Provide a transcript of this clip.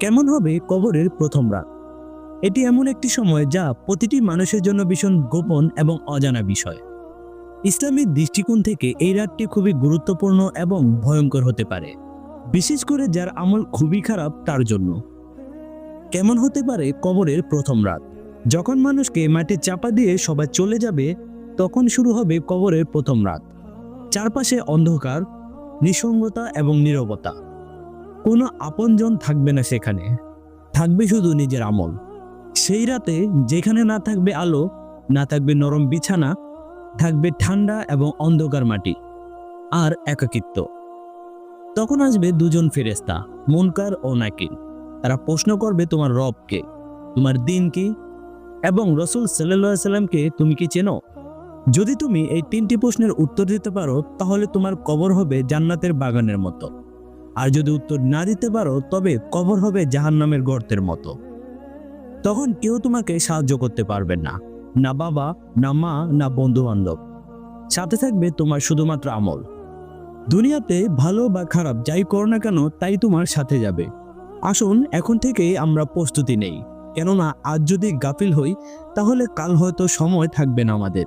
কেমন হবে কবরের প্রথম রাত? এটি এমন একটি সময় যা প্রতিটি মানুষের জন্য ভীষণ গোপন এবং অজানা বিষয়। ইসলামের দৃষ্টিকোণ থেকে এই রাতটি খুবই গুরুত্বপূর্ণ এবং ভয়ঙ্কর হতে পারে, বিশেষ করে যার আমল খুবই খারাপ তার জন্য। কেমন হতে পারে কবরের প্রথম রাত? যখন মানুষকে মাটি চাপা দিয়ে সবাই চলে যাবে, তখন শুরু হবে কবরের প্রথম রাত। চারপাশে অন্ধকার, নিঃসঙ্গতা এবং নীরবতা। কোনো আপনজন থাকবে না সেখানে, থাকবে শুধু নিজের আমল। সেই রাতে যেখানে না থাকবে আলো, না থাকবে নরম বিছানা, থাকবে ঠান্ডা এবং অন্ধকার মাটি আর একাকিত্ব। তখন আসবে দুজন ফেরেশতা, মুনকার ও নাকির। তারা প্রশ্ন করবে তোমার রবকে, তোমার দিন কি, এবং রাসূল সাল্লাল্লাহু আলাইহি সাল্লামকে তুমি কি চেনো? যদি তুমি এই তিনটি প্রশ্নের উত্তর দিতে পারো, তাহলে তোমার কবর হবে জান্নাতের বাগানের মতো। আর যদি উত্তর না দিতে পারো, তবে কবর হবে জাহান্নামের গর্তের মতো। তখন কেউ তোমাকে সাহায্য করতে পারবে না, না বাবা, না মা, না বন্ধু বান্ধব। সাথে থাকবে তোমার শুধুমাত্র আমল। দুনিয়াতে ভালো বা খারাপ যাই করো না কেন, তাই তোমার সাথে যাবে। আসুন এখন থেকেই আমরা প্রস্তুতি নেই, কেননা আজ যদি গাফিল হই, তাহলে কাল হয়তো সময় থাকবে না আমাদের।